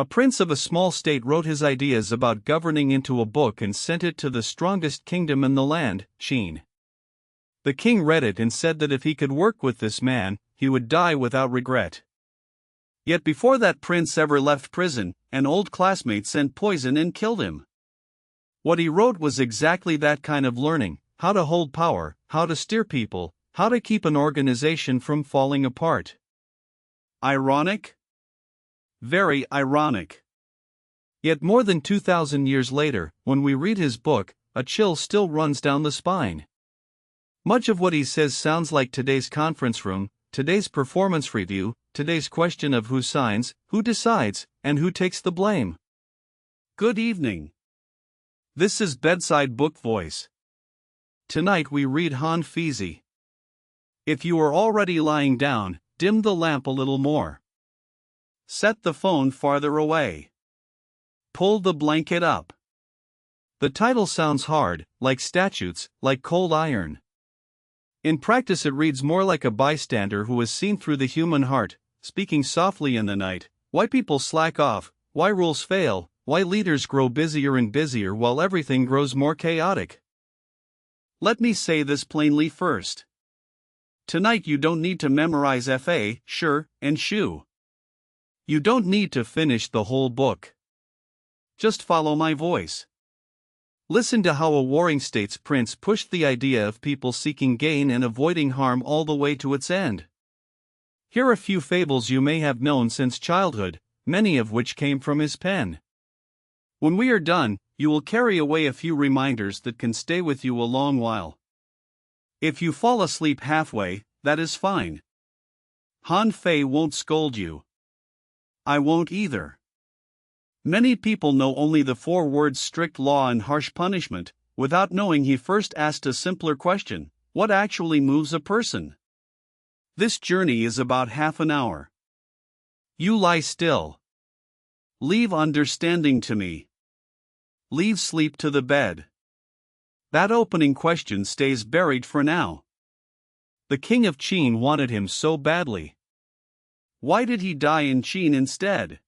A prince of a small state wrote his ideas about governing into a book and sent it to the strongest kingdom in the land, Qin. The king read it and said that if he could work with this man, he would die without regret. Yet before that prince ever left prison, an old classmate sent poison and killed him. What he wrote was exactly that kind of learning: how to hold power, how to steer people, how to keep an organization from falling apart. Ironic? Very ironic. Yet more than 2,000 years later, when we read his book, a chill still runs down the spine. Much of what he says sounds like today's conference room, today's performance review, today's question of who signs, who decides, and who takes the blame. Good evening. This is Bedside Book Voice. Tonight we read Han Feizi. If you are already lying down, dim the lamp a little more. Set the phone farther away. Pull the blanket up. The title sounds hard, like statutes, like cold iron. In practice it reads more like a bystander who has seen through the human heart, speaking softly in the night: why people slack off, why rules fail, why leaders grow busier and busier while everything grows more chaotic. Let me say this plainly first. Tonight you don't need to memorize Fa, Shi, and Shu. You don't need to finish the whole book. Just follow my voice. Listen to how a warring state's prince pushed the idea of people seeking gain and avoiding harm all the way to its end. Here are a few fables you may have known since childhood, many of which came from his pen. When we are done, you will carry away a few reminders that can stay with you a long while. If you fall asleep halfway, that is fine. Han Fei won't scold you. I won't either. Many people know only the 4 words strict law and harsh punishment, without knowing he first asked a simpler question: what actually moves a person? This journey is about half an hour. You lie still. Leave understanding to me. Leave sleep to the bed. That opening question stays buried for now. The King of Qin wanted him so badly. Why did he die in Qin instead?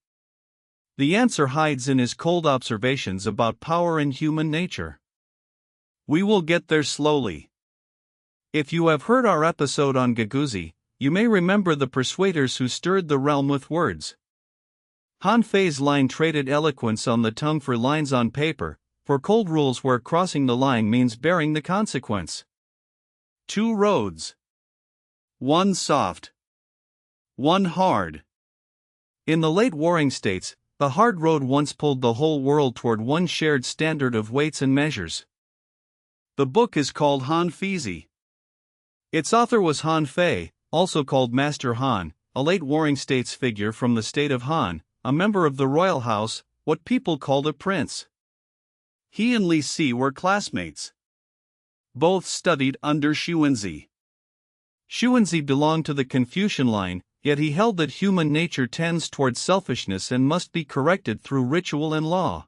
The answer hides in his cold observations about power and human nature. We will get there slowly. If you have heard our episode on Xunzi, you may remember the persuaders who stirred the realm with words. Han Fei's line traded eloquence on the tongue for lines on paper, for cold rules where crossing the line means bearing the consequence. 2 roads. One soft. One hard. In the late warring states, the hard road once pulled the whole world toward one shared standard of weights and measures. The book is called Han Feizi. Its author was Han Fei, also called Master Han, a late warring states figure from the state of Han, a member of the royal house, what people called a prince. He and Li Si were classmates. Both studied under Xunzi. Xunzi belonged to the Confucian line, yet he held that human nature tends toward selfishness and must be corrected through ritual and law.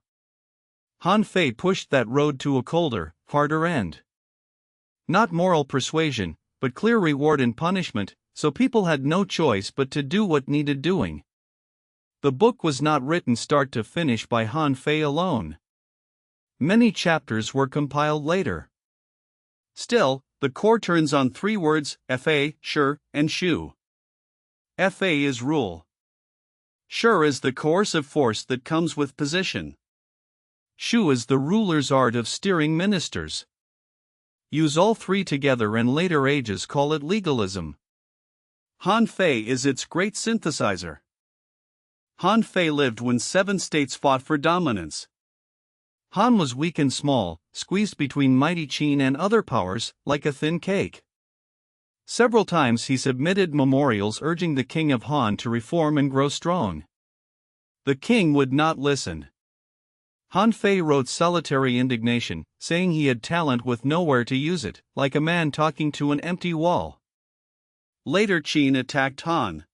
Han Fei pushed that road to a colder, harder end. Not moral persuasion, but clear reward and punishment, so people had no choice but to do what needed doing. The book was not written start to finish by Han Fei alone. Many chapters were compiled later. Still, the core turns on 3 words: Fa, Shi, and Shu. Fa is rule. Shi is the coercive force that comes with position. Shu is the ruler's art of steering ministers. Use all 3 together and later ages call it legalism. Han Fei is its great synthesizer. Han Fei lived when 7 states fought for dominance. Han was weak and small, squeezed between mighty Qin and other powers, like a thin cake. Several times he submitted memorials urging the king of Han to reform and grow strong. The king would not listen. Han Fei wrote solitary indignation, saying he had talent with nowhere to use it, like a man talking to an empty wall. Later Qin attacked Han.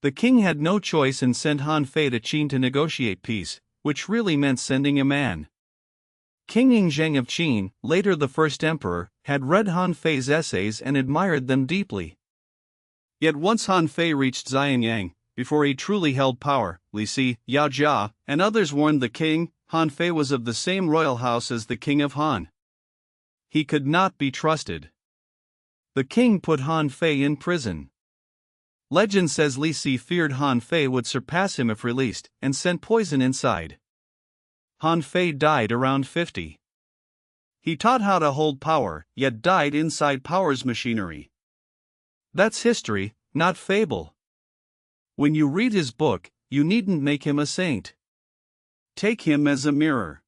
The king had no choice and sent Han Fei to Qin to negotiate peace, which really meant sending a man. King Xianyang of Qin, later the first emperor, had read Han Fei's essays and admired them deeply. Yet once Han Fei reached Xianyang, before he truly held power. Li Si, Yao Jia, and others warned the king. Han Fei was of the same royal house as the king of Han. He could not be trusted. The king put Han Fei in prison. Legend says Li Si feared Han Fei would surpass him if released, and sent poison inside. Han Fei died around 50. He taught how to hold power, yet died inside power's machinery. That's history, not fable. When you read his book, you needn't make him a saint. Take him as a mirror.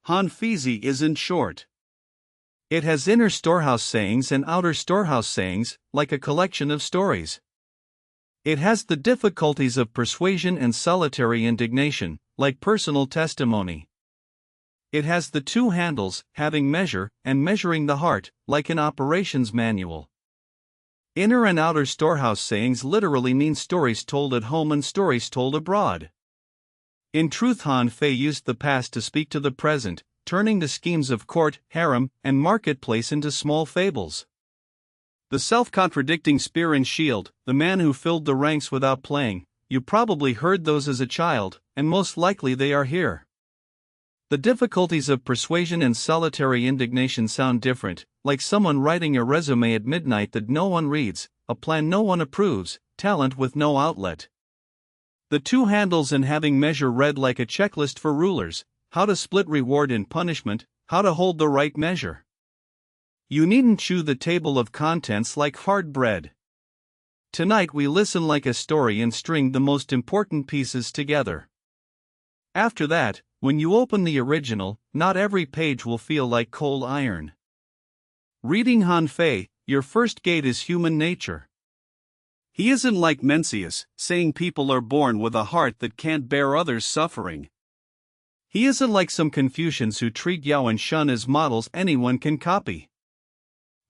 Han Feizi isn't short. It has inner storehouse sayings and outer storehouse sayings, like a collection of stories. It has the difficulties of persuasion and solitary indignation, like personal testimony. It has the two handles, having measure, and measuring the heart, like an operations manual. Inner and outer storehouse sayings literally mean stories told at home and stories told abroad. In truth, Han Fei used the past to speak to the present, turning the schemes of court, harem, and marketplace into small fables. The self-contradicting spear and shield, the man who filled the ranks without playing, you probably heard those as a child, and most likely they are here. The difficulties of persuasion and solitary indignation sound different, like someone writing a resume at midnight that no one reads, a plan no one approves, talent with no outlet. The two handles and having measure read like a checklist for rulers, how to split reward and punishment, how to hold the right measure. You needn't chew the table of contents like hard bread. Tonight we listen like a story and string the most important pieces together. After that, when you open the original, not every page will feel like cold iron. Reading Han Fei, your first gate is human nature. He isn't like Mencius, saying people are born with a heart that can't bear others' suffering. He isn't like some Confucians who treat Yao and Shun as models anyone can copy.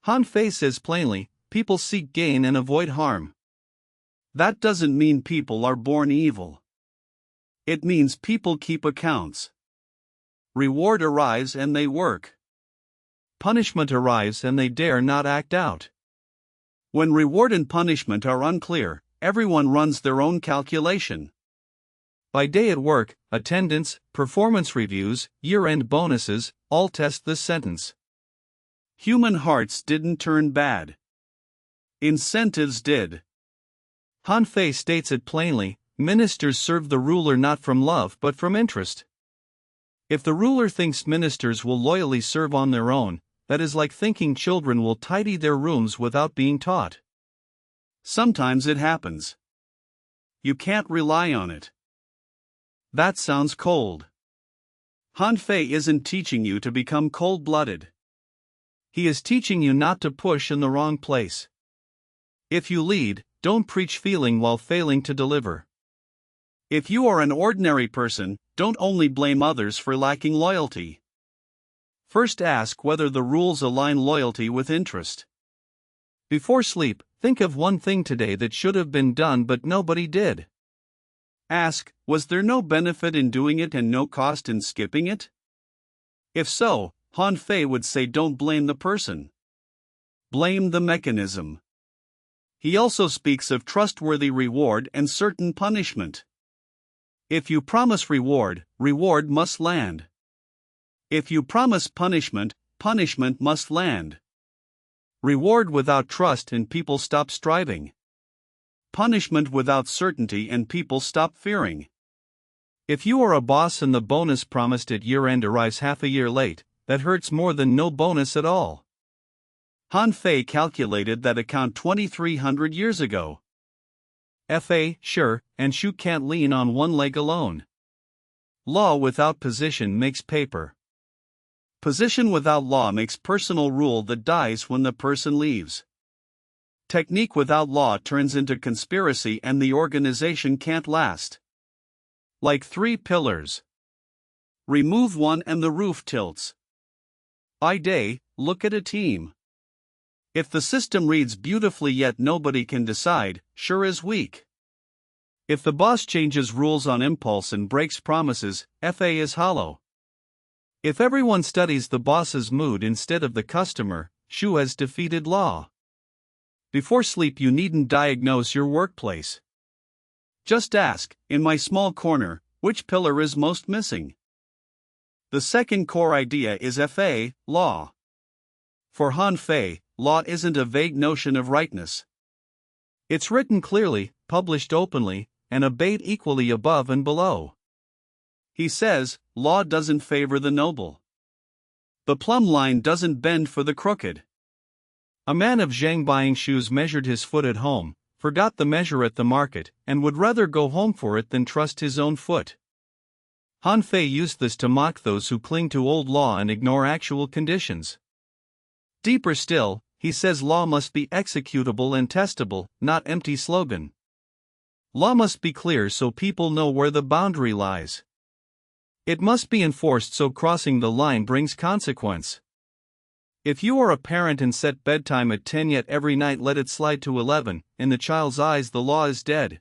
Han Fei says plainly, people seek gain and avoid harm. That doesn't mean people are born evil. It means people keep accounts. Reward arrives and they work. Punishment arrives and they dare not act out. When reward and punishment are unclear, everyone runs their own calculation. By day at work, attendance, performance reviews, year-end bonuses, all test this sentence. Human hearts didn't turn bad. Incentives did. Han Fei states it plainly, ministers serve the ruler not from love but from interest. If the ruler thinks ministers will loyally serve on their own, that is like thinking children will tidy their rooms without being taught. Sometimes it happens. You can't rely on it. That sounds cold. Han Fei isn't teaching you to become cold-blooded. He is teaching you not to push in the wrong place. If you lead, don't preach feeling while failing to deliver. If you are an ordinary person, don't only blame others for lacking loyalty. First ask whether the rules align loyalty with interest. Before sleep, think of one thing today that should have been done but nobody did. Ask, was there no benefit in doing it and no cost in skipping it? If so, Han Fei would say don't blame the person. Blame the mechanism. He also speaks of trustworthy reward and certain punishment. If you promise reward, reward must land. If you promise punishment, punishment must land. Reward without trust and people stop striving. Punishment without certainty and people stop fearing. If you are a boss and the bonus promised at year-end arrives half a year late, that hurts more than no bonus at all. Han Fei calculated that account 2,300 years ago. Sure, and Shu can't lean on one leg alone. Law without position makes paper. Position without law makes personal rule that dies when the person leaves. Technique without law turns into conspiracy and the organization can't last. Like three pillars. Remove one and the roof tilts. By day, look at a team. If the system reads beautifully yet nobody can decide, sure is weak. If the boss changes rules on impulse and breaks promises, FA is hollow. If everyone studies the boss's mood instead of the customer, Shu has defeated law. Before sleep you needn't diagnose your workplace. Just ask, in my small corner, which pillar is most missing? The second core idea is Fa, law. For Han Fei, law isn't a vague notion of rightness. It's written clearly, published openly, and obeyed equally above and below. He says, law doesn't favor the noble. The plumb line doesn't bend for the crooked. A man of Zhang buying shoes measured his foot at home, forgot the measure at the market, and would rather go home for it than trust his own foot. Han Fei used this to mock those who cling to old law and ignore actual conditions. Deeper still, he says law must be executable and testable, not empty slogan. Law must be clear so people know where the boundary lies. It must be enforced so crossing the line brings consequence. If you are a parent and set bedtime at 10 yet every night let it slide to 11, in the child's eyes the law is dead.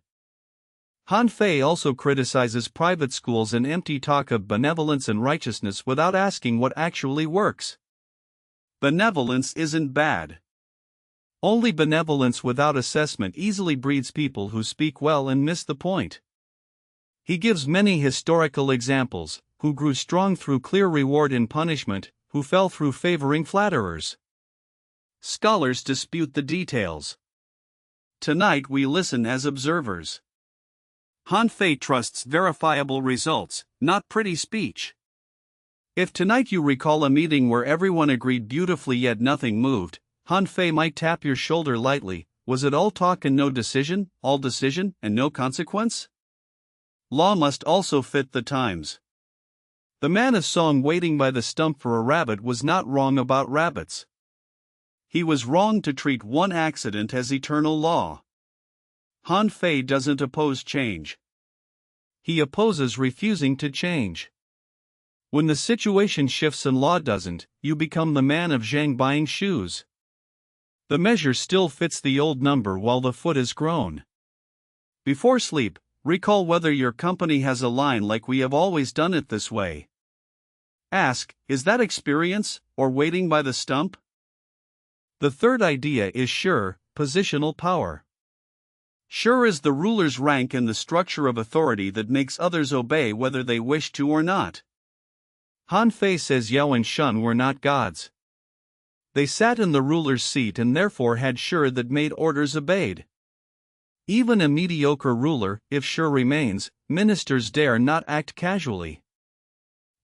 Han Fei also criticizes private schools and empty talk of benevolence and righteousness without asking what actually works. Benevolence isn't bad. Only benevolence without assessment easily breeds people who speak well and miss the point. He gives many historical examples, who grew strong through clear reward and punishment, who fell through favoring flatterers. Scholars dispute the details. Tonight we listen as observers. Han Fei trusts verifiable results, not pretty speech. If tonight you recall a meeting where everyone agreed beautifully yet nothing moved, Han Fei might tap your shoulder lightly. Was it all talk and no decision, all decision and no consequence? Law must also fit the times. The man of song waiting by the stump for a rabbit was not wrong about rabbits. He was wrong to treat one accident as eternal law. Han Fei doesn't oppose change. He opposes refusing to change. When the situation shifts and law doesn't, you become the man of Zhang buying shoes. The measure still fits the old number while the foot is grown. Before sleep, recall whether your company has a line like we have always done it this way. Ask, is that experience, or waiting by the stump? The third idea is sure, positional power. Sure is the ruler's rank and the structure of authority that makes others obey whether they wish to or not. Han Fei says Yao and Shun were not gods. They sat in the ruler's seat and therefore had sure that made orders obeyed. Even a mediocre ruler, if sure remains, ministers dare not act casually.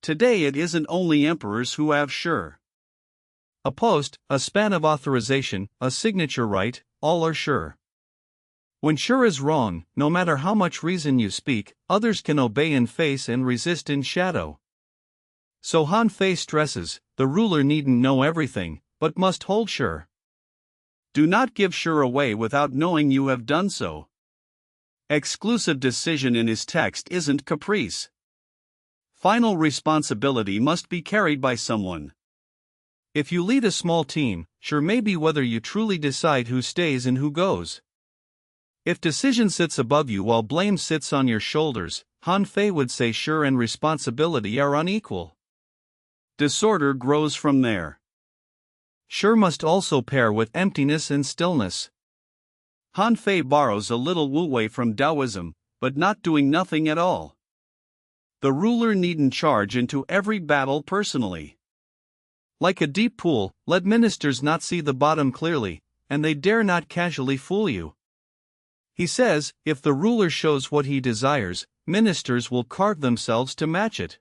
Today it isn't only emperors who have sure. A post, a span of authorization, a signature right, all are sure. When sure is wrong, no matter how much reason you speak, others can obey in face and resist in shadow. So Han Fei stresses, the ruler needn't know everything, but must hold sure. Do not give sure away without knowing you have done so. Exclusive decision in his text isn't caprice. Final responsibility must be carried by someone. If you lead a small team, sure may be whether you truly decide who stays and who goes. If decision sits above you while blame sits on your shoulders, Han Fei would say sure and responsibility are unequal. Disorder grows from there. Sure must also pair with emptiness and stillness. Han Fei borrows a little wu-wei from Taoism, but not doing nothing at all. The ruler needn't charge into every battle personally. Like a deep pool, let ministers not see the bottom clearly, and they dare not casually fool you. He says, if the ruler shows what he desires, ministers will carve themselves to match it.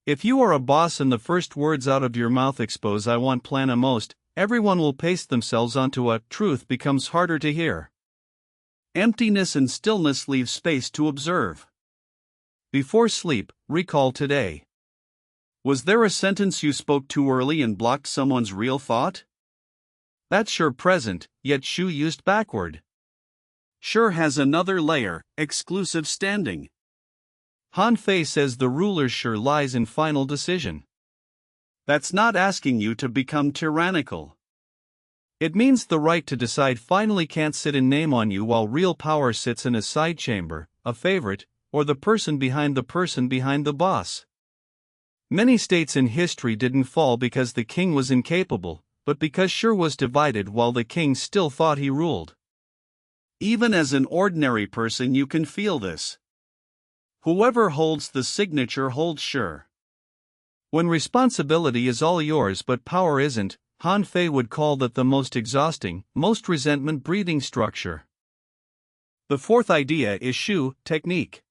If you are a boss and the first words out of your mouth expose I want plan a most, everyone will paste themselves onto a truth becomes harder to hear. Emptiness and stillness leave space to observe. Before sleep, recall today. Was there a sentence you spoke too early and blocked someone's real thought? That's sure present, yet shu used backward. Sure has another layer, exclusive standing. Han Fei says the ruler's sure lies in final decision. That's not asking you to become tyrannical. It means the right to decide finally can't sit in name on you while real power sits in a side chamber, a favorite, or the person behind the boss. Many states in history didn't fall because the king was incapable, but because sure was divided while the king still thought he ruled. Even as an ordinary person, you can feel this. Whoever holds the signature holds sure. When responsibility is all yours but power isn't, Han Fei would call that the most exhausting, most resentment-breeding structure. The fourth idea is Shu, technique.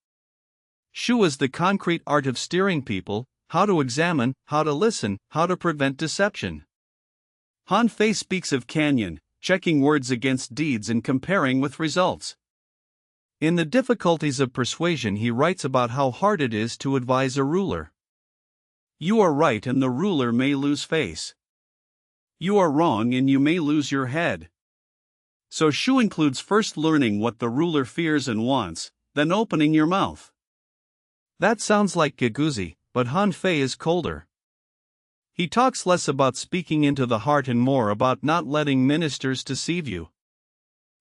Shu is the concrete art of steering people, how to examine, how to listen, how to prevent deception. Han Fei speaks of canyon, checking words against deeds and comparing with results. In The Difficulties of Persuasion, he writes about how hard it is to advise a ruler. You are right and the ruler may lose face. You are wrong and you may lose your head. So Shu includes first learning what the ruler fears and wants, then opening your mouth. That sounds like Xunzi, but Han Fei is colder. He talks less about speaking into the heart and more about not letting ministers deceive you.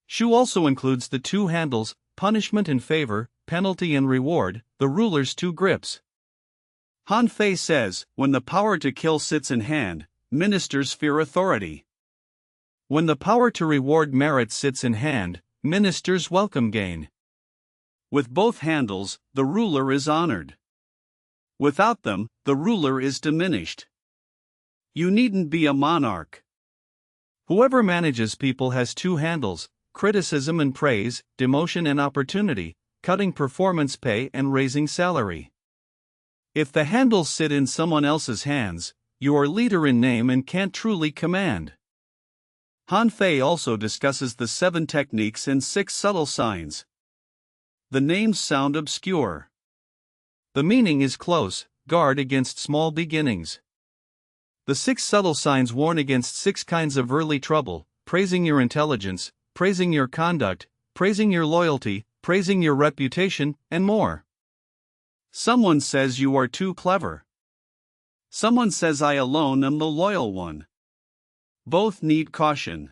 Shu also includes the two handles, punishment and favor, penalty and reward, the ruler's two grips. Han Fei says, when the power to kill sits in hand, ministers fear authority. When the power to reward merit sits in hand, ministers welcome gain. With both handles, the ruler is honored. Without them, the ruler is diminished. You needn't be a monarch. Whoever manages people has two handles, criticism and praise, demotion and opportunity, cutting performance pay and raising salary. If the handles sit in someone else's hands, you are leader in name and can't truly command. Han Fei also discusses the 7 techniques and 6 subtle signs. The names sound obscure. The meaning is close: guard against small beginnings. The 6 subtle signs warn against 6 kinds of early trouble: praising your intelligence, praising your conduct, praising your loyalty, praising your reputation, and more. Someone says you are too clever. Someone says I alone am the loyal one. Both need caution.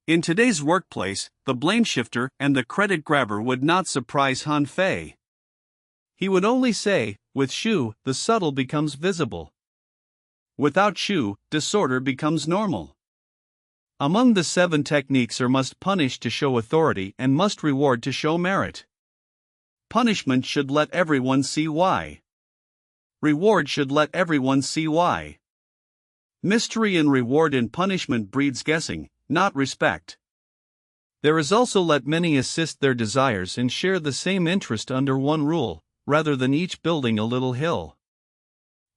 In today's workplace, the blame shifter and the credit grabber would not surprise Han Fei. He would only say, with Shu, the subtle becomes visible. Without Shu, disorder becomes normal. Among the 7 techniques are must punish to show authority and must reward to show merit. Punishment should let everyone see why. Reward should let everyone see why. Mystery in reward and punishment breeds guessing, not respect. There is also let many assist their desires and share the same interest under one rule, rather than each building a little hill.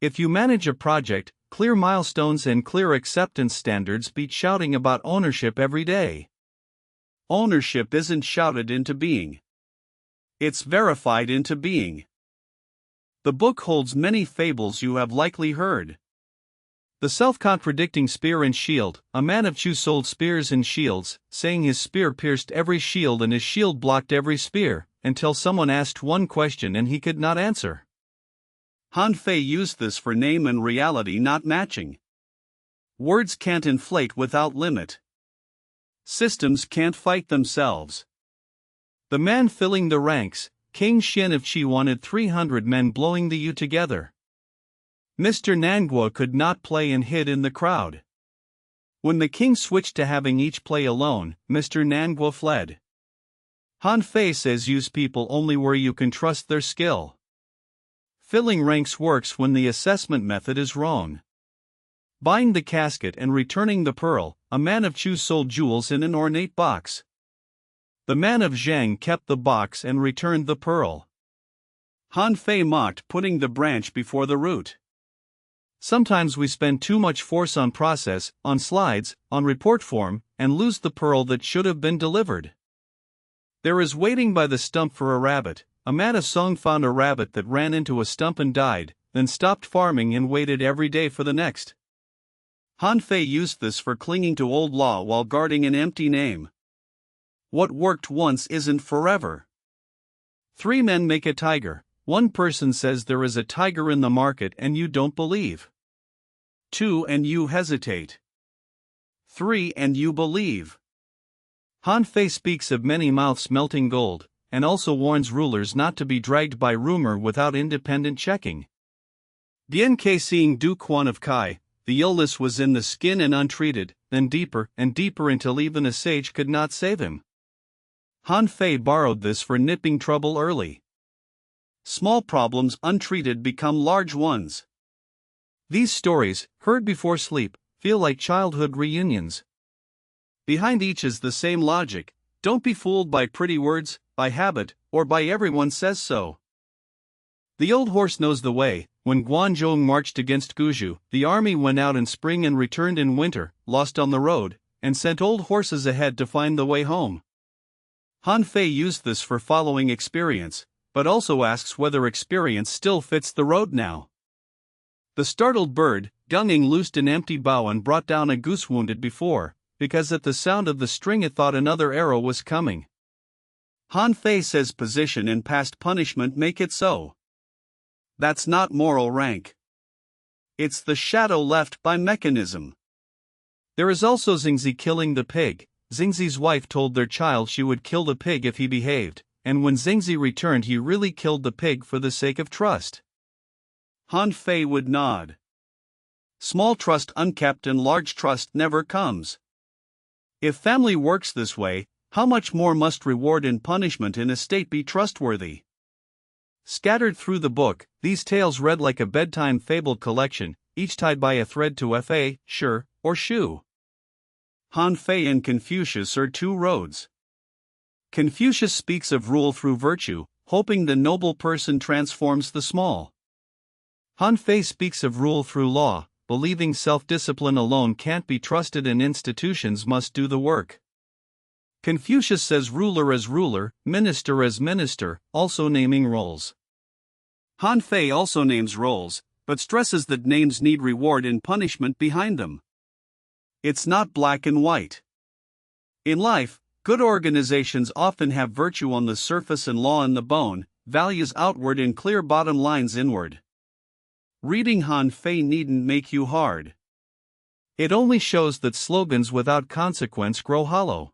If you manage a project, clear milestones and clear acceptance standards beat shouting about ownership every day. Ownership isn't shouted into being. It's verified into being. The book holds many fables you have likely heard. The self-contradicting spear and shield. A man of Chu sold spears and shields, saying his spear pierced every shield and his shield blocked every spear, until someone asked one question and he could not answer. Han Fei used this for name and reality not matching. Words can't inflate without limit. Systems can't fight themselves. The man filling the ranks. King Qin of Qi wanted 300 men blowing the U together. Mr. Nanguo could not play and hid in the crowd. When the king switched to having each play alone, Mr. Nanguo fled. Han Fei says use people only where you can trust their skill. Filling ranks works when the assessment method is wrong. Buying the casket and returning the pearl. A man of Chu sold jewels in an ornate box. The man of Zhang kept the box and returned the pearl. Han Fei mocked putting the branch before the root. Sometimes we spend too much force on process, on slides, on report form, and lose the pearl that should have been delivered. There is waiting by the stump for a rabbit. A man of Song found a rabbit that ran into a stump and died, then stopped farming and waited every day for the next. Han Fei used this for clinging to old law while guarding an empty name. What worked once isn't forever. 3 men make a tiger. One person says there is a tiger in the market and you don't believe. 2 and you hesitate. 3 and you believe. Han Fei speaks of many mouths melting gold, and also warns rulers not to be dragged by rumor without independent checking. Bien que seeing Du Quan of Kai, the illness was in the skin and untreated, then deeper and deeper until even a sage could not save him. Han Fei borrowed this for nipping trouble early. Small problems untreated become large ones. These stories, heard before sleep, feel like childhood reunions. Behind each is the same logic: don't be fooled by pretty words, by habit, or by everyone says so. The old horse knows the way. When Guanzhong marched against Guizhou, the army went out in spring and returned in winter, lost on the road, and sent old horses ahead to find the way home. Han Fei used this for following experience, but also asks whether experience still fits the road now. The startled bird, Gunging, loosed an empty bough and brought down a goose wounded before, because at the sound of the string it thought another arrow was coming. Han Fei says position and past punishment make it so. That's not moral rank. It's the shadow left by mechanism. There is also Xunzi killing the pig. Xunzi's wife told their child she would kill the pig if he behaved, and when Xunzi returned he really killed the pig for the sake of trust. Han Fei would nod. Small trust unkept and large trust never comes. If family works this way, how much more must reward and punishment in a state be trustworthy? Scattered through the book, these tales read like a bedtime fable collection, each tied by a thread to Fa, Shi, or Shu. Han Fei and Confucius are two roads. Confucius speaks of rule through virtue, hoping the noble person transforms the small. Han Fei speaks of rule through law, believing self-discipline alone can't be trusted and institutions must do the work. Confucius says ruler as ruler, minister as minister, also naming roles. Han Fei also names roles, but stresses that names need reward and punishment behind them. It's not black and white. In life, good organizations often have virtue on the surface and law in the bone, values outward and clear bottom lines inward. Reading Han Fei needn't make you hard. It only shows that slogans without consequence grow hollow.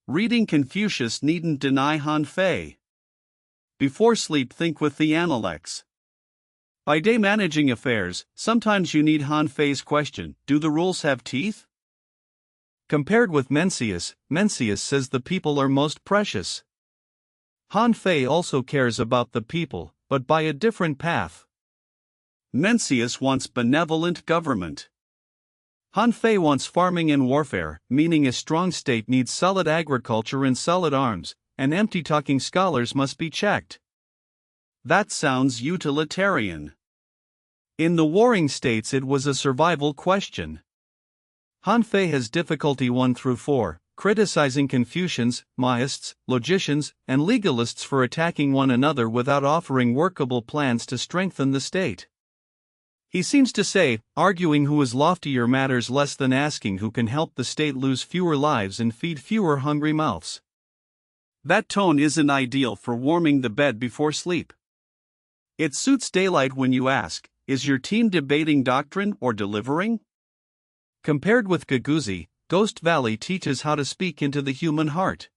Reading Confucius needn't deny Han Fei. Before sleep, think with the Analects. By day, managing affairs, sometimes you need Han Fei's question: do the rules have teeth? Compared with Mencius, Mencius says the people are most precious. Han Fei also cares about the people, but by a different path. Mencius wants benevolent government. Han Fei wants farming and warfare, meaning a strong state needs solid agriculture and solid arms, and empty-talking scholars must be checked. That sounds utilitarian. In the warring states it was a survival question. Han Fei has difficulty 1 through 4, criticizing Confucians, Maists, logicians, and legalists for attacking one another without offering workable plans to strengthen the state. He seems to say, arguing who is loftier matters less than asking who can help the state lose fewer lives and feed fewer hungry mouths. That tone isn't ideal for warming the bed before sleep. It suits daylight when you ask, is your team debating doctrine or delivering? Compared with Guizhou, Ghost Valley teaches how to speak into the human heart.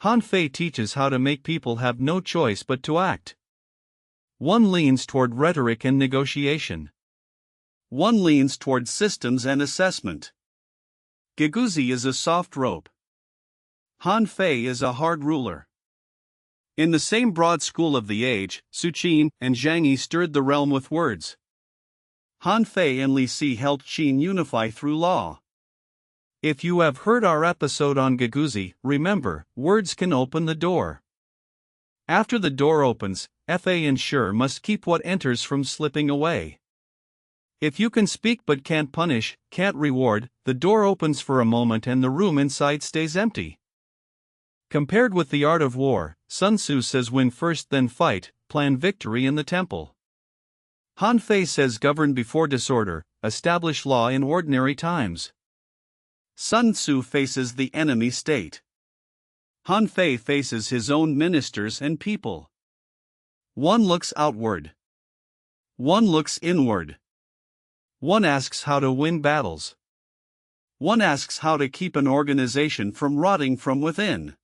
Han Fei teaches how to make people have no choice but to act. One leans toward rhetoric and negotiation. One leans toward systems and assessment. Guizhou is a soft rope. Han Fei is a hard ruler. In the same broad school of the age, Qin and Xianyang stirred the realm with words. Han Fei and Li Si helped Qin unify through law. If you have heard our episode on Guizhou, remember, words can open the door. After the door opens, Fa and Shi must keep what enters from slipping away. If you can speak but can't punish, can't reward, the door opens for a moment and the room inside stays empty. Compared with the art of war, Sun Tzu says win first then fight, plan victory in the temple. Han Fei says govern before disorder, establish law in ordinary times. Sun Tzu faces the enemy state. Han Fei faces his own ministers and people. One looks outward. One looks inward. One asks how to win battles. One asks how to keep an organization from rotting from within.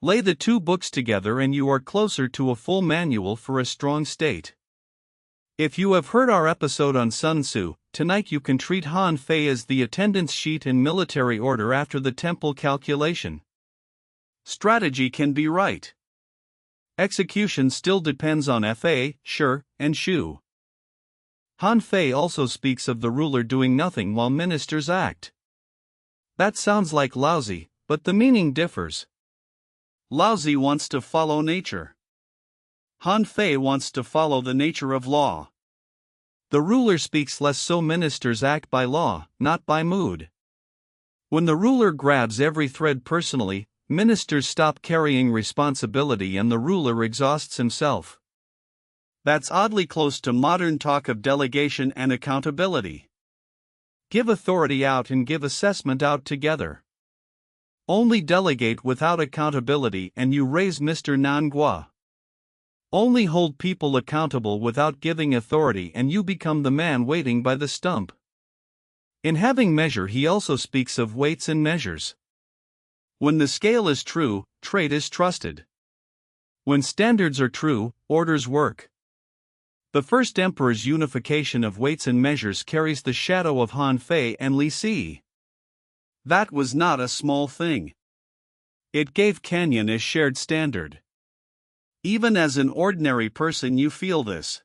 Lay the two books together and you are closer to a full manual for a strong state. If you have heard our episode on Sun Tzu, tonight you can treat Han Fei as the attendance sheet in military order after the temple calculation. Strategy can be right. Execution still depends on Fa, Shi, and Shu. Han Fei also speaks of the ruler doing nothing while ministers act. That sounds like lousy, but the meaning differs. Lousy wants to follow nature. Han Fei wants to follow the nature of law. The ruler speaks less so ministers act by law, not by mood. When the ruler grabs every thread personally, ministers stop carrying responsibility and the ruler exhausts himself. That's oddly close to modern talk of delegation and accountability. Give authority out and give assessment out together. Only delegate without accountability and you raise Mr. Nangua. Only hold people accountable without giving authority and you become the man waiting by the stump. In having measure he also speaks of weights and measures. When the scale is true, trade is trusted. When standards are true, orders work. The first emperor's unification of weights and measures carries the shadow of Han Fei and Li Si. That was not a small thing. It gave Canyon a shared standard. Even as an ordinary person you feel this.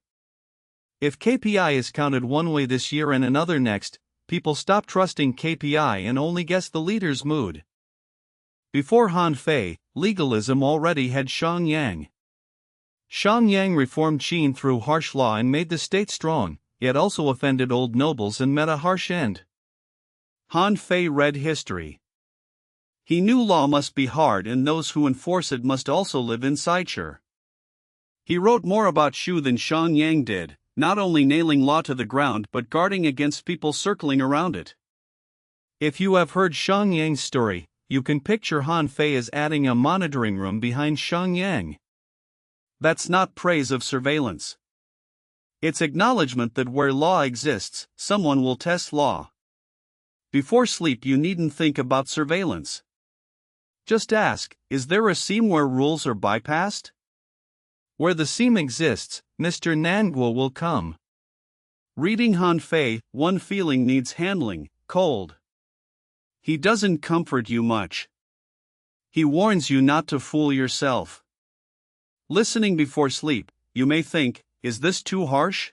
If KPI is counted one way this year and another next, people stop trusting KPI and only guess the leader's mood. Before Han Fei, legalism already had Xianyang. Xianyang reformed Qin through harsh law and made the state strong, yet also offended old nobles and met a harsh end. Han Fei read history. He knew law must be hard and those who enforce it must also live inside Shi. He wrote more about Shu than Xianyang did, not only nailing law to the ground but guarding against people circling around it. If you have heard Xianyang's story, you can picture Han Fei as adding a monitoring room behind Xianyang. That's not praise of surveillance. It's acknowledgement that where law exists, someone will test law. Before sleep you needn't think about surveillance. Just ask, is there a seam where rules are bypassed? Where the seam exists, Mr. Nangua will come. Reading Han Fei, one feeling needs handling, cold. He doesn't comfort you much. He warns you not to fool yourself. Listening before sleep, you may think, is this too harsh?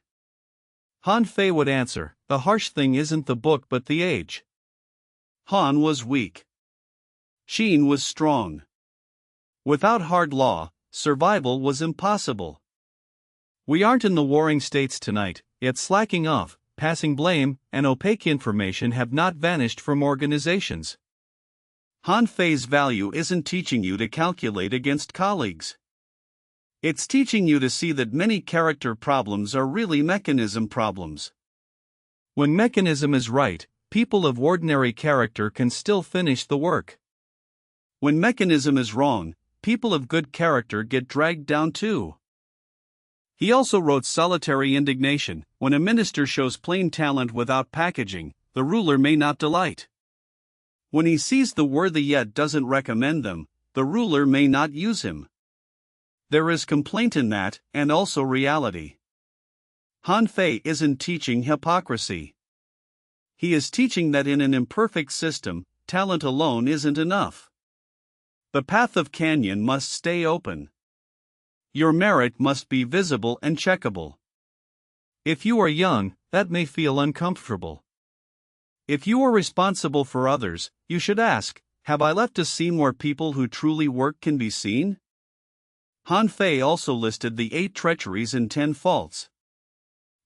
Han Fei would answer, the harsh thing isn't the book but the age. Han was weak. Qin was strong. Without hard law, survival was impossible. We aren't in the warring states tonight, yet slacking off, passing blame, and opaque information have not vanished from organizations. Han Fei's value isn't teaching you to calculate against colleagues. It's teaching you to see that many character problems are really mechanism problems. When mechanism is right, people of ordinary character can still finish the work. When mechanism is wrong, people of good character get dragged down too. He also wrote solitary indignation. When a minister shows plain talent without packaging, the ruler may not delight. When he sees the worthy yet doesn't recommend them, the ruler may not use him. There is complaint in that, and also reality. Han Fei isn't teaching hypocrisy. He is teaching that in an imperfect system, talent alone isn't enough. The path of Canyon must stay open. Your merit must be visible and checkable. If you are young, that may feel uncomfortable. If you are responsible for others, you should ask, have I left a seam where people who truly work can be seen? Han Fei also listed the 8 treacheries and 10 faults.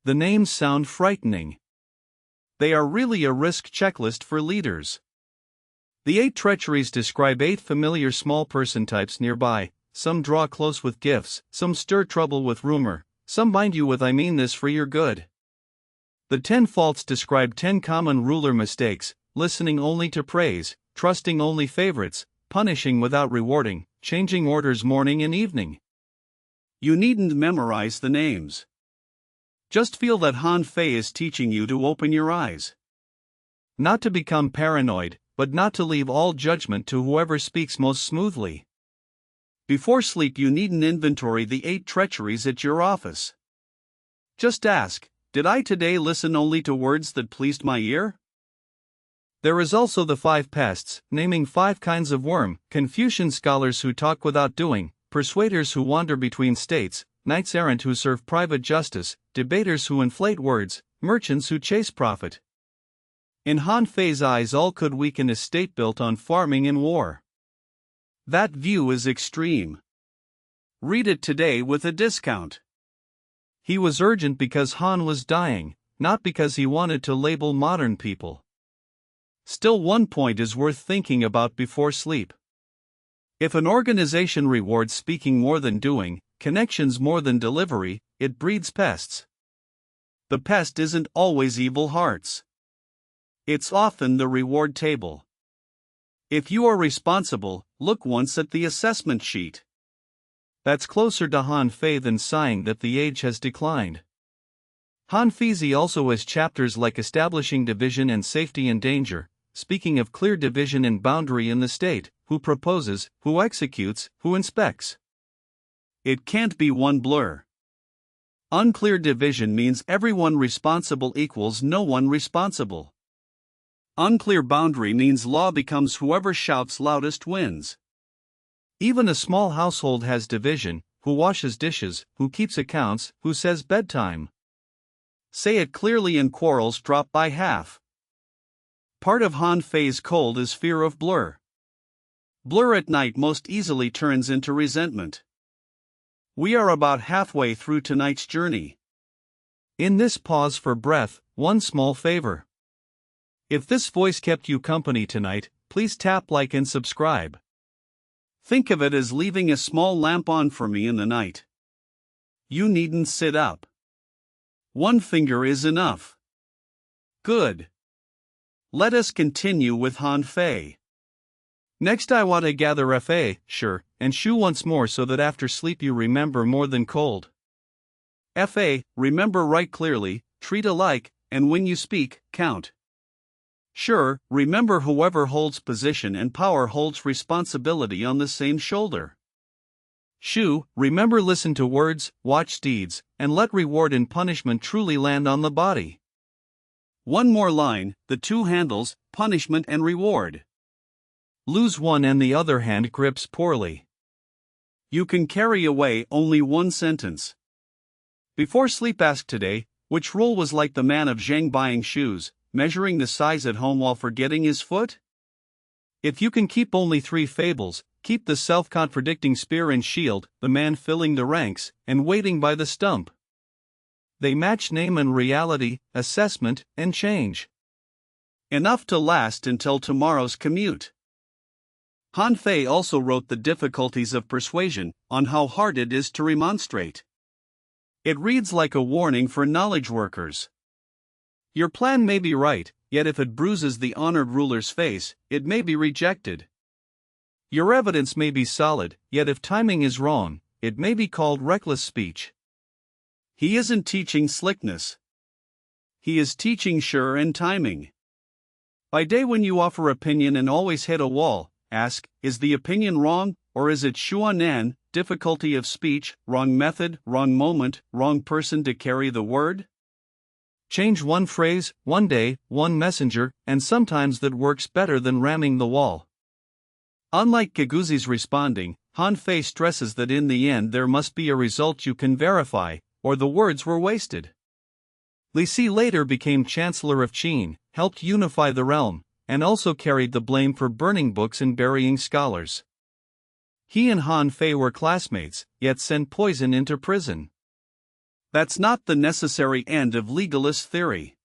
The names sound frightening. They are really a risk checklist for leaders. The 8 treacheries describe 8 familiar small person types nearby. Some draw close with gifts, some stir trouble with rumor, some bind you with I mean this for your good. The 10 faults describe 10 common ruler mistakes: listening only to praise, trusting only favorites, punishing without rewarding, changing orders morning and evening. You needn't memorize the names. Just feel that Han Fei is teaching you to open your eyes. Not to become paranoid, but not to leave all judgment to whoever speaks most smoothly. Before sleep you needn't inventory the 8 treacheries at your office. Just ask, did I today listen only to words that pleased my ear? There is also the 5 pests, naming 5 kinds of worm: Confucian scholars who talk without doing, persuaders who wander between states, knights errant who serve private justice, debaters who inflate words, merchants who chase profit. In Han Fei's eyes, all could weaken a state built on farming and war. That view is extreme. Read it today with a discount. He was urgent because Han was dying, not because he wanted to label modern people. Still, one point is worth thinking about before sleep. If an organization rewards speaking more than doing, connections more than delivery, it breeds pests. The pest isn't always evil hearts. It's often the reward table. If you are responsible, look once at the assessment sheet. That's closer to Han Fei than sighing that the age has declined. Han Feizi also has chapters like establishing division and safety and danger, speaking of clear division and boundary in the state, who proposes, who executes, who inspects. It can't be one blur. Unclear division means everyone responsible equals no one responsible. Unclear boundary means law becomes whoever shouts loudest wins. Even a small household has division: who washes dishes, who keeps accounts, who says bedtime. Say it clearly and quarrels drop by half. Part of Han Fei's code is fear of blur. Blur at night most easily turns into resentment. We are about halfway through tonight's journey. In this pause for breath, one small favor. If this voice kept you company tonight, please tap like and subscribe. Think of it as leaving a small lamp on for me in the night. You needn't sit up. One finger is enough. Good. Let us continue with Han Fei. Next, I want to gather Fa, sure, and Shu once more so that after sleep you remember more than cold. Fa, remember, write clearly, treat alike, and when you speak, count. Sure, remember, whoever holds position and power holds responsibility on the same shoulder. Shu, remember, listen to words, watch deeds, and let reward and punishment truly land on the body. One more line, the 2 handles, punishment and reward. Lose one and the other hand grips poorly. You can carry away only one sentence. Before sleep, ask today, which role was like the man of Zhang buying shoes, measuring the size at home while forgetting his foot? If you can keep only 3 fables, keep the self-contradicting spear and shield, the man filling the ranks, and waiting by the stump. They match name and reality, assessment, and change. Enough to last until tomorrow's commute. Han Fei also wrote The Difficulties of Persuasion, on how hard it is to remonstrate. It reads like a warning for knowledge workers. Your plan may be right, yet if it bruises the honored ruler's face, it may be rejected. Your evidence may be solid, yet if timing is wrong, it may be called reckless speech. He isn't teaching slickness. He is teaching sure and timing. By day, when you offer opinion and always hit a wall, ask, is the opinion wrong, or is it Xianyang, difficulty of speech, wrong method, wrong moment, wrong person to carry the word? Change one phrase, one day, one messenger, and sometimes that works better than ramming the wall. Unlike Xunzi's responding, Han Fei stresses that in the end there must be a result you can verify, or the words were wasted. Li Si later became Chancellor of Qin, helped unify the realm, and also carried the blame for burning books and burying scholars. He and Han Fei were classmates, yet sent poison into prison. That's not the necessary end of legalist theory.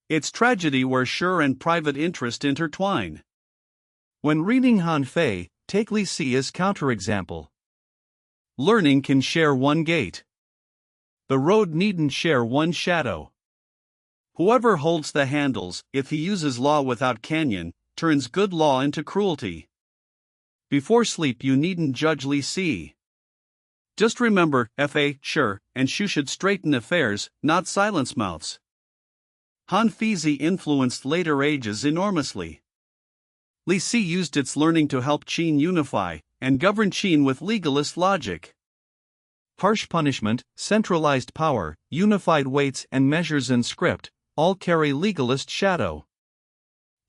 It's tragedy where sure and private interest intertwine. When reading Han Fei, take Li Si as counterexample. Learning can share one gate. The road needn't share one shadow. Whoever holds the handles, if he uses law without canyon, turns good law into cruelty. Before sleep, you needn't judge Li Si. Just remember, Fa, sure, and Shu should straighten affairs, not silence mouths. Han Feizi influenced later ages enormously. Li Si used its learning to help Qin unify, and govern Qin with legalist logic. Harsh punishment, centralized power, unified weights and measures and script, all carry legalist shadow.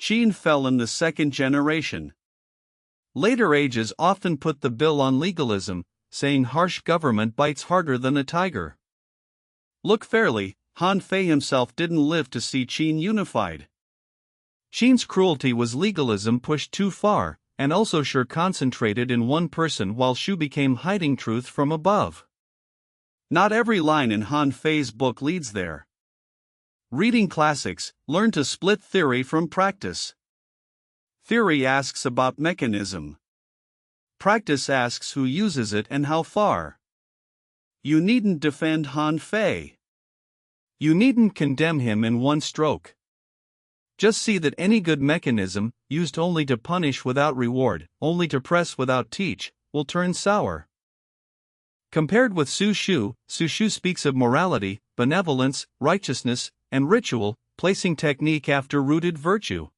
Qin fell in the second generation. Later ages often put the bill on legalism, saying harsh government bites harder than a tiger. Look fairly, Han Fei himself didn't live to see Qin unified. Qin's cruelty was legalism pushed too far, and also sure concentrated in one person while Shu became hiding truth from above. Not every line in Han Fei's book leads there. Reading classics, learn to split theory from practice. Theory asks about mechanism. Practice asks who uses it and how far. You needn't defend Han Fei. You needn't condemn him in one stroke. Just see that any good mechanism, used only to punish without reward, only to press without teach, will turn sour. Compared with Su Shu speaks of morality, benevolence, righteousness, and ritual, placing technique after rooted virtue.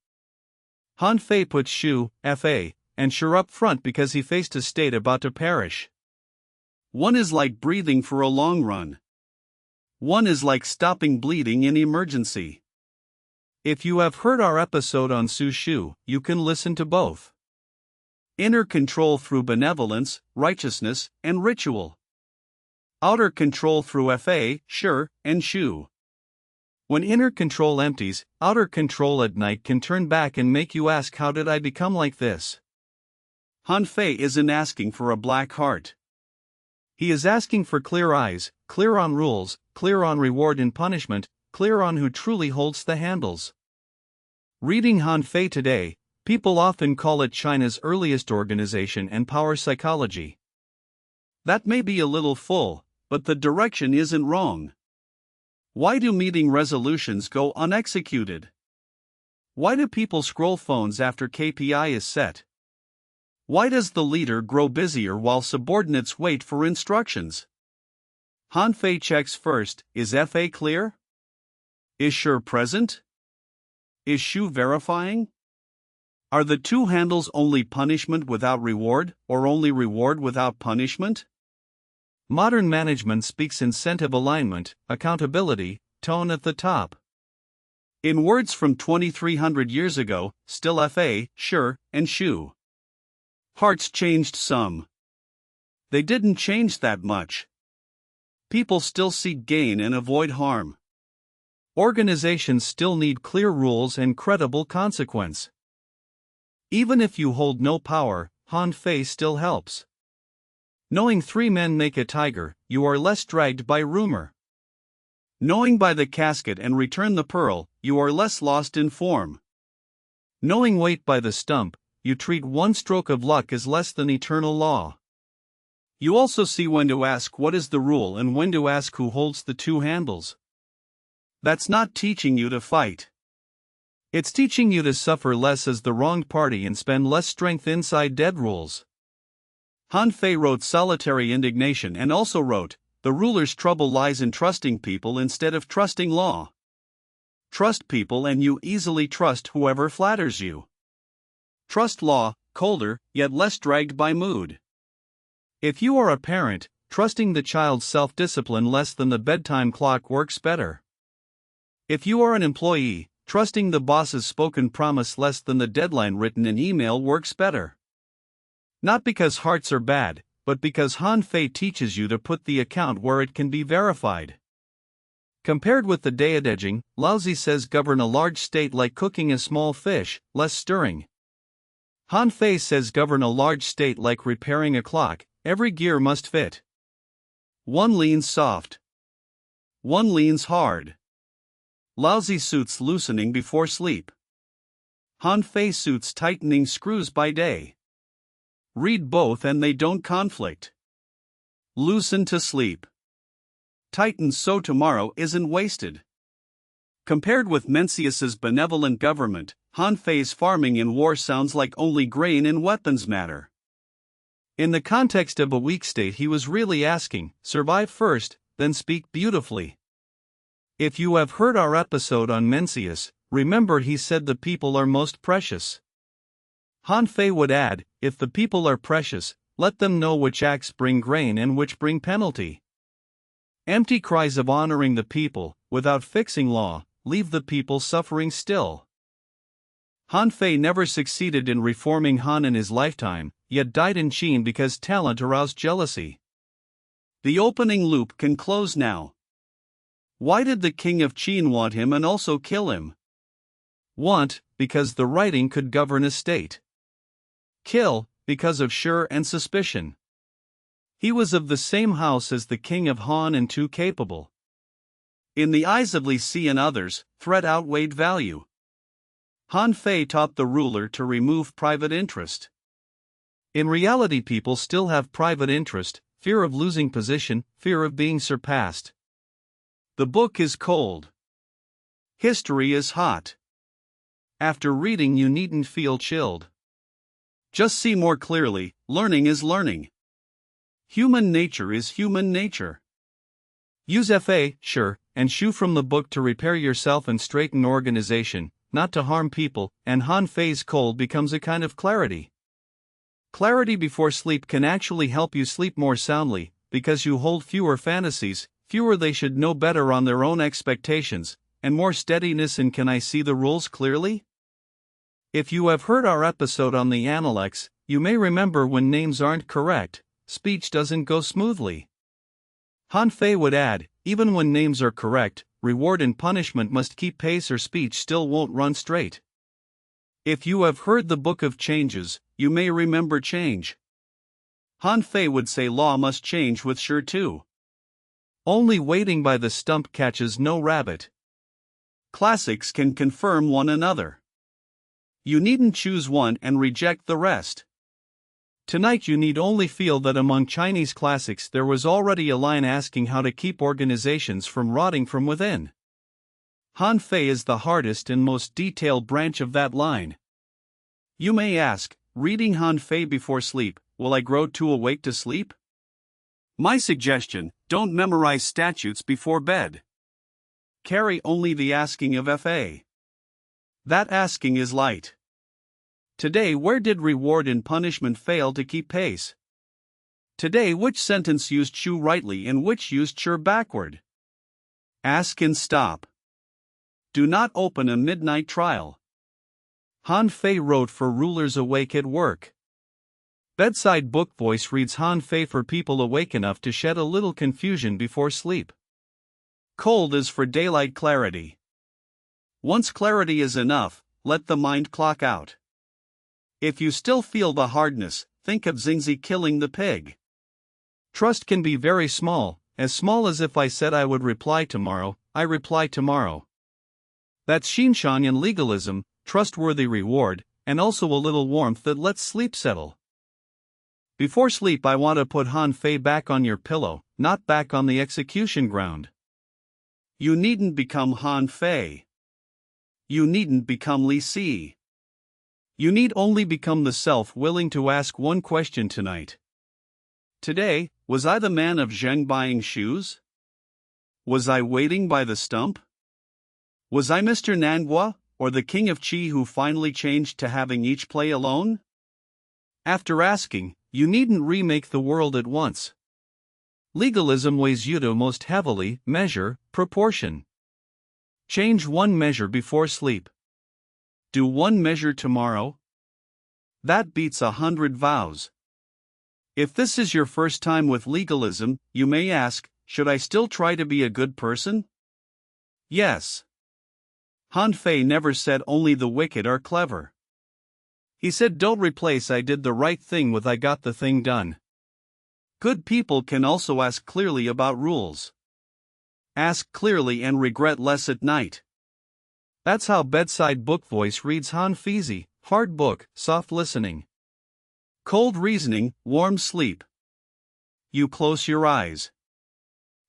Han Fei puts Shu, Fa, and Shu up front because he faced a state about to perish. One is like breathing for a long run. One is like stopping bleeding in emergency. If you have heard our episode on Su Shu, you can listen to both. Inner control through benevolence, righteousness, and ritual. Outer control through Fa, Shi, and Shu. When inner control empties, outer control at night can turn back and make you ask, how did I become like this? Han Fei isn't asking for a black heart. He is asking for clear eyes, clear on rules, clear on reward and punishment, clear on who truly holds the handles. Reading Han Fei today, people often call it China's earliest organization and power psychology. That may be a little full, but the direction isn't wrong. Why do meeting resolutions go unexecuted? Why do people scroll phones after KPI is set? Why does the leader grow busier while subordinates wait for instructions? Han Fei checks first, is Fa clear? Is Shi present? Is Shu verifying? Are the two handles only punishment without reward, or only reward without punishment? Modern management speaks incentive alignment, accountability, tone at the top. In words from 2300 years ago, still Fa, Shi, and Shu. Hearts changed some. They didn't change that much. People still seek gain and avoid harm. Organizations still need clear rules and credible consequence. Even if you hold no power, Han Fei still helps. Knowing 3 men make a tiger, you are less dragged by rumor. Knowing by the casket and return the pearl, you are less lost in form. Knowing weight by the stump, you treat one stroke of luck as less than eternal law. You also see when to ask what is the rule and when to ask who holds the two handles. That's not teaching you to fight. It's teaching you to suffer less as the wronged party and spend less strength inside dead rules. Han Fei wrote Solitary Indignation and also wrote, the ruler's trouble lies in trusting people instead of trusting law. Trust people and you easily trust whoever flatters you. Trust law, colder, yet less dragged by mood. If you are a parent, trusting the child's self-discipline less than the bedtime clock works better. If you are an employee, trusting the boss's spoken promise less than the deadline written in email works better. Not because hearts are bad, but because Han Fei teaches you to put the account where it can be verified. Compared with the Daodejing, Laozi says govern a large state like cooking a small fish, less stirring. Han Fei says govern a large state like repairing a clock, every gear must fit. One leans soft. One leans hard. Laozi suits loosening before sleep. Han Fei suits tightening screws by day. Read both and they don't conflict. Loosen to sleep. Tighten so tomorrow isn't wasted. Compared with Mencius's benevolent government, Han Fei's farming in war sounds like only grain and weapons matter. In the context of a weak state, he was really asking, survive first, then speak beautifully. If you have heard our episode on Mencius, remember he said the people are most precious. Han Fei would add, if the people are precious, let them know which acts bring grain and which bring penalty. Empty cries of honoring the people, without fixing law, leave the people suffering still. Han Fei never succeeded in reforming Han in his lifetime, yet died in Qin because talent aroused jealousy. The opening loop can close now. Why did the King of Qin want him and also kill him? Want, because the writing could govern a state. Kill, because of sure and suspicion. He was of the same house as the King of Han and too capable. In the eyes of Li Si and others, threat outweighed value. Han Fei taught the ruler to remove private interest. In reality, people still have private interest, fear of losing position, fear of being surpassed. The book is cold. History is hot. After reading, you needn't feel chilled. Just see more clearly, learning is learning. Human nature is human nature. Use FA, sure, and Shu from the book to repair yourself and straighten organization, not to harm people, and Han Fei's cold becomes a kind of clarity. Clarity before sleep can actually help you sleep more soundly, because you hold fewer fantasies, fewer they should know better on their own expectations, and more steadiness in can I see the rules clearly? If you have heard our episode on the Analects, you may remember when names aren't correct, speech doesn't go smoothly. Han Fei would add, even when names are correct, reward and punishment must keep pace or speech still won't run straight. If you have heard the Book of Changes, you may remember change. Han Fei would say law must change with sure too. Only waiting by the stump catches no rabbit. Classics can confirm one another. You needn't choose one and reject the rest. Tonight you need only feel that among Chinese classics there was already a line asking how to keep organizations from rotting from within. Han Fei is the hardest and most detailed branch of that line. You may ask, reading Han Fei before sleep, will I grow too awake to sleep? My suggestion, don't memorize statutes before bed. Carry only the asking of FA. That asking is light. Today, where did reward and punishment fail to keep pace? Today, which sentence used Shu rightly and which used sure backward? Ask and stop. Do not open a midnight trial. Han Fei wrote for rulers awake at work. Bedside Book Voice reads Han Fei for people awake enough to shed a little confusion before sleep. Cold is for daylight clarity. Once clarity is enough, let the mind clock out. If you still feel the hardness, think of Xunzi killing the pig. Trust can be very small as if I said I would reply tomorrow, I reply tomorrow. That's Xianyang and legalism, trustworthy reward, and also a little warmth that lets sleep settle. Before sleep, I want to put Han Fei back on your pillow, not back on the execution ground. You needn't become Han Fei. You needn't become Li Si. You need only become the self willing to ask one question tonight. Today, was I the man of Zheng buying shoes? Was I waiting by the stump? Was I Mr. Nangua, or the King of Qi who finally changed to having each play alone? After asking, you needn't remake the world at once. Legalism weighs you to most heavily, measure, proportion. Change one measure before sleep. Do one measure tomorrow. That beats 100 vows. If this is your first time with legalism, you may ask, should I still try to be a good person? Yes. Han Fei never said only the wicked are clever. He said don't replace I did the right thing with I got the thing done. Good people can also ask clearly about rules. Ask clearly and regret less at night. That's how Bedside Book Voice reads Han Feizi, hard book, soft listening. Cold reasoning, warm sleep. You close your eyes.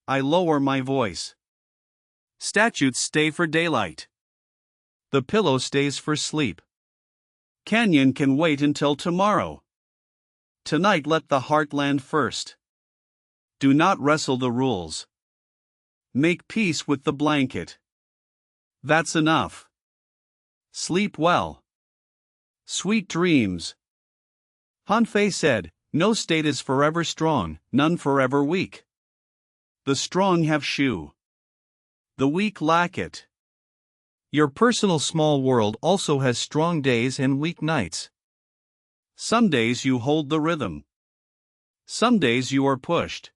I lower my voice. Statutes stay for daylight. The pillow stays for sleep. Canyon can wait until tomorrow. Tonight let the heart land first. Do not wrestle the rules. Make peace with the blanket. That's enough. Sleep well. Sweet dreams. Han Fei said, no state is forever strong, none forever weak. The strong have Shu. The weak lack it. Your personal small world also has strong days and weak nights. Some days you hold the rhythm. Some days you are pushed.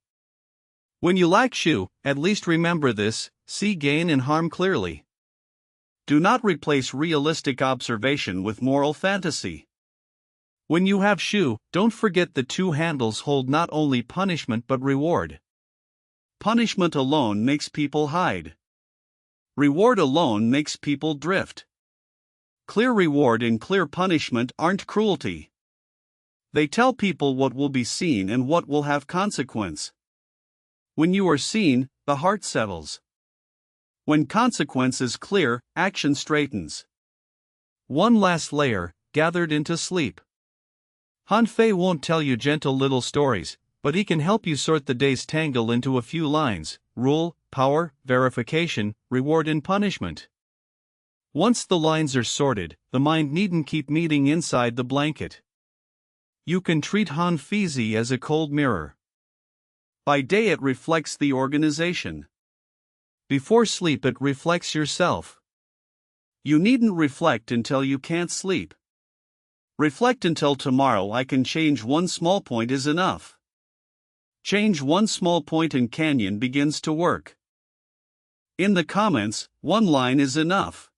When you lack shu, at least remember this: see gain and harm clearly. Do not replace realistic observation with moral fantasy. When you have shu, don't forget the two handles hold not only punishment but reward. Punishment alone makes people hide. Reward alone makes people drift. Clear reward and clear punishment aren't cruelty. They tell people what will be seen and what will have consequence. When you are seen, the heart settles. When consequence is clear, action straightens. One last layer, gathered into sleep. Han Fei won't tell you gentle little stories, but he can help you sort the day's tangle into a few lines: rule, power, verification, reward and punishment. Once the lines are sorted, the mind needn't keep meeting inside the blanket. You can treat Han Feizi as a cold mirror. By day it reflects the organization. Before sleep it reflects yourself. You needn't reflect until you can't sleep. Reflect until tomorrow I can change one small point is enough. Change one small point and Canyon begins to work. In the comments, one line is enough.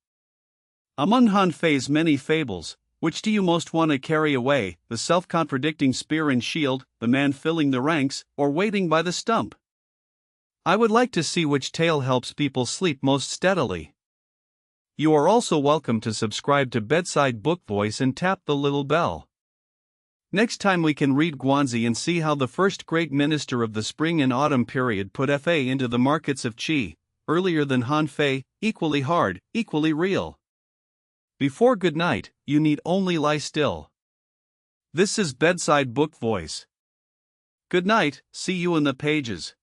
Among Han Fei's many fables, which do you most want to carry away, the self-contradicting spear and shield, the man filling the ranks, or waiting by the stump? I would like to see which tale helps people sleep most steadily. You are also welcome to subscribe to Bedside Book Voice and tap the little bell. Next time we can read Xunzi and see how the first great minister of the spring and autumn period put Fa into the markets of Qi, earlier than Han Fei, equally hard, equally real. Before good night, you need only lie still. This is Bedside Book Voice. Good night, see you in the pages.